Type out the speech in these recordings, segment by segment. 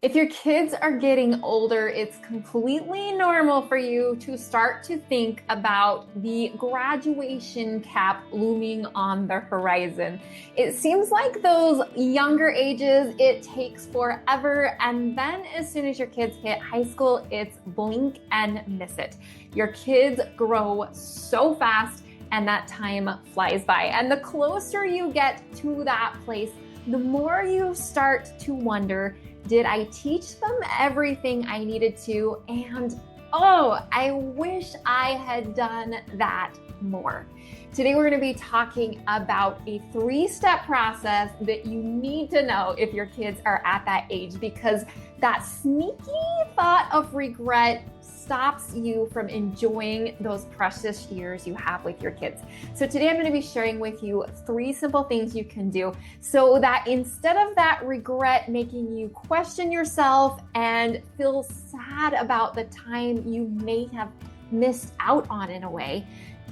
If your kids are getting older, it's completely normal for you to start to think about the graduation cap looming on the horizon. It seems like those younger ages, it takes forever. And then as soon as your kids hit high school, it's blink and miss it. Your kids grow so fast and that time flies by. And the closer you get to that place, the more you start to wonder, did I teach them everything I needed to? And oh, I wish I had done that more. Today, we're going to be talking about a 3-step process that you need to know if your kids are at that age, because that sneaky thought of regret stops you from enjoying those precious years you have with your kids. So today I'm going to be sharing with you 3 simple things you can do so that instead of that regret making you question yourself and feel sad about the time you may have missed out on in a way,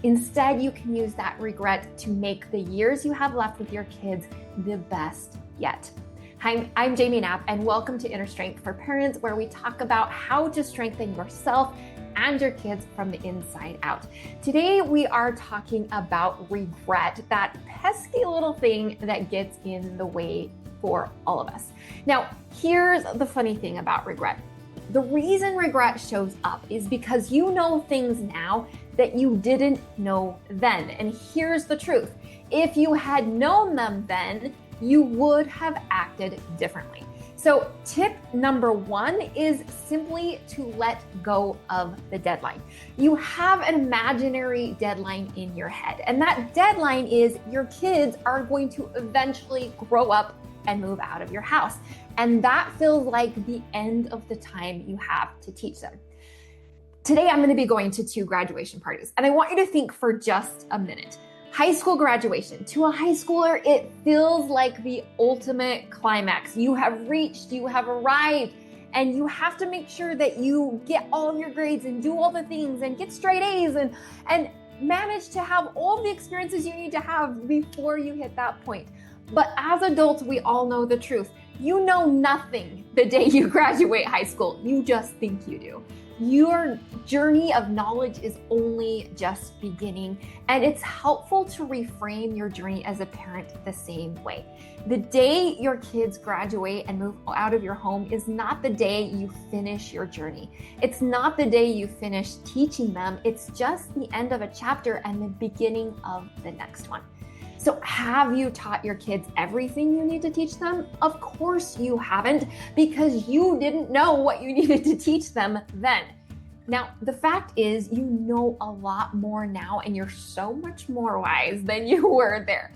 instead you can use that regret to make the years you have left with your kids the best yet. Hi, I'm Jamie Knapp, and welcome to Inner Strength for Parents, where we talk about how to strengthen yourself and your kids from the inside out. Today, we are talking about regret, that pesky little thing that gets in the way for all of us. Now, here's the funny thing about regret. The reason regret shows up is because you know things now that you didn't know then. And here's the truth. If you had known them then, you would have acted differently. So tip number 1 is simply to let go of the deadline. You have an imaginary deadline in your head, and that deadline is your kids are going to eventually grow up and move out of your house. And that feels like the end of the time you have to teach them. Today, I'm going to be going to 2 graduation parties, and I want you to think for just a minute. High school graduation. To a high schooler, it feels like the ultimate climax. You have reached, you have arrived, and you have to make sure that you get all of your grades and do all the things and get straight A's and manage to have all the experiences you need to have before you hit that point. But as adults, we all know the truth. You know nothing the day you graduate high school. You just think you do. Your journey of knowledge is only just beginning, and it's helpful to reframe your journey as a parent the same way. The day your kids graduate and move out of your home is not the day you finish your journey. It's not the day you finish teaching them. It's just the end of a chapter and the beginning of the next one. So have you taught your kids everything you need to teach them? Of course you haven't, because you didn't know what you needed to teach them then. Now, the fact is you know a lot more now, and you're so much more wise than you were there.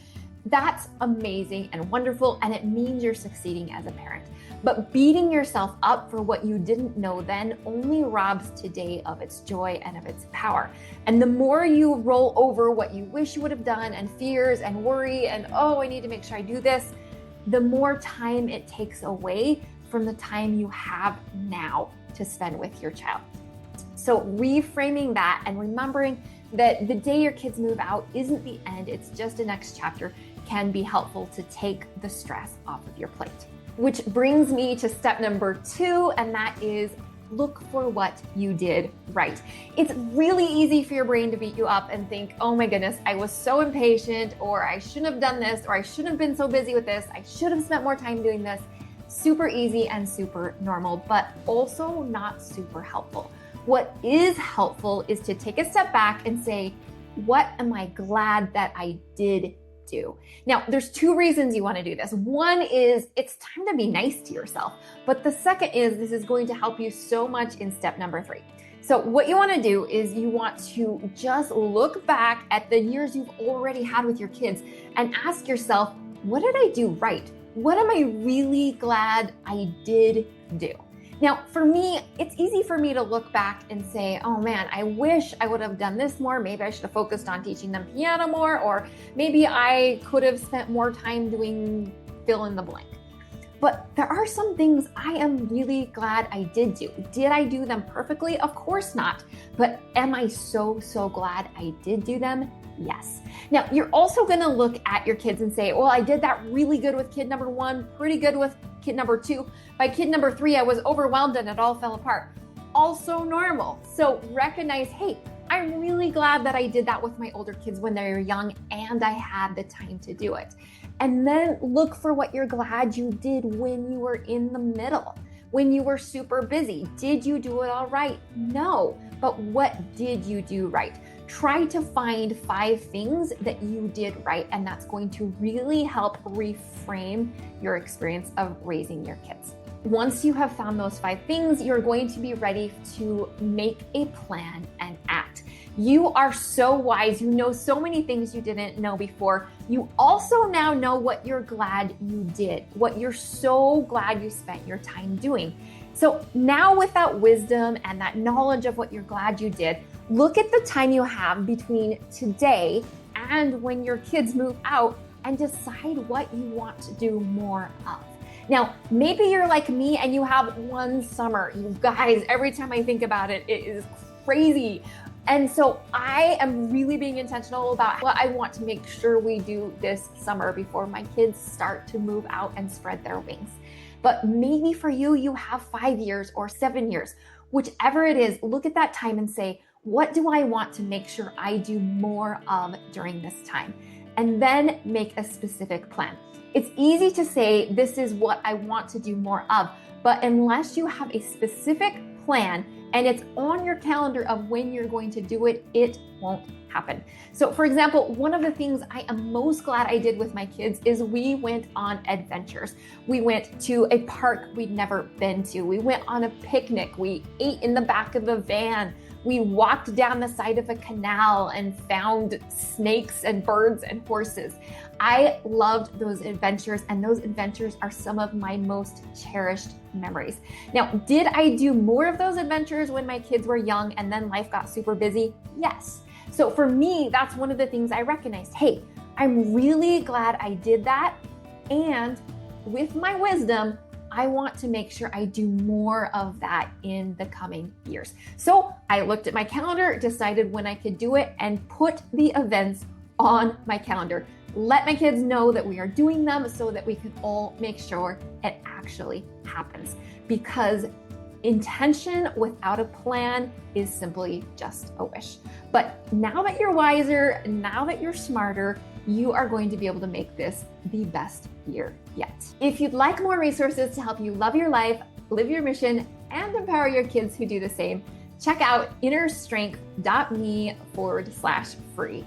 That's amazing and wonderful, and it means you're succeeding as a parent. But beating yourself up for what you didn't know then only robs today of its joy and of its power. And the more you roll over what you wish you would have done and fears and worry and, oh, I need to make sure I do this, the more time it takes away from the time you have now to spend with your child. So reframing that and remembering that the day your kids move out isn't the end, it's just a next chapter, can be helpful to take the stress off of your plate. Which brings me to step number 2, and that is look for what you did right. It's really easy for your brain to beat you up and think, oh my goodness, I was so impatient, or I shouldn't have done this, or I shouldn't have been so busy with this, I should have spent more time doing this. Super easy and super normal, but also not super helpful. What is helpful is to take a step back and say, what am I glad that I did do? Now, there's 2 reasons you want to do this. One is it's time to be nice to yourself. But the second is this is going to help you so much in step number 3. So what you want to do is you want to just look back at the years you've already had with your kids and ask yourself, what did I do right? What am I really glad I did do? Now, for me, it's easy for me to look back and say, oh man, I wish I would have done this more. Maybe I should have focused on teaching them piano more, or maybe I could have spent more time doing fill in the blank. But there are some things I am really glad I did do. Did I do them perfectly? Of course not. But am I so glad I did do them? Yes. Now, you're also going to look at your kids and say, well, I did that really good with kid number 1, pretty good with kid number 2. By kid number 3, I was overwhelmed and it all fell apart. Also normal. So recognize, hey, I'm really glad that I did that with my older kids when they were young and I had the time to do it. And then look for what you're glad you did when you were in the middle, when you were super busy. Did you do it all right? No, but what did you do right? Try to find 5 things that you did right, and that's going to really help reframe your experience of raising your kids. Once you have found those 5 things, you're going to be ready to make a plan and act. You are so wise. You know so many things you didn't know before. You also now know what you're glad you did, what you're so glad you spent your time doing. So now with that wisdom and that knowledge of what you're glad you did, look at the time you have between today and when your kids move out and decide what you want to do more of. Now, maybe you're like me and you have one summer. You guys, every time I think about it, it is crazy. And so I am really being intentional about what I want to make sure we do this summer before my kids start to move out and spread their wings. But maybe for you, you have 5 years or 7 years, whichever it is, look at that time and say, what do I want to make sure I do more of during this time? And then make a specific plan. It's easy to say, this is what I want to do more of, but unless you have a specific plan and it's on your calendar of when you're going to do it, it won't happen. So for example, one of the things I am most glad I did with my kids is we went on adventures. We went to a park we'd never been to. We went on a picnic. We ate in the back of the van. We walked down the side of a canal and found snakes and birds and horses. I loved those adventures, and those adventures are some of my most cherished memories. Now, did I do more of those adventures when my kids were young and then life got super busy? Yes. So for me, that's one of the things I recognized. Hey, I'm really glad I did that. And with my wisdom, I want to make sure I do more of that in the coming years. So I looked at my calendar, decided when I could do it, and put the events on my calendar. Let my kids know that we are doing them so that we can all make sure it actually happens. Because intention without a plan is simply just a wish. But now that you're wiser, now that you're smarter, you are going to be able to make this the best year yet. If you'd like more resources to help you love your life, live your mission, and empower your kids who do the same, check out innerstrength.me/free.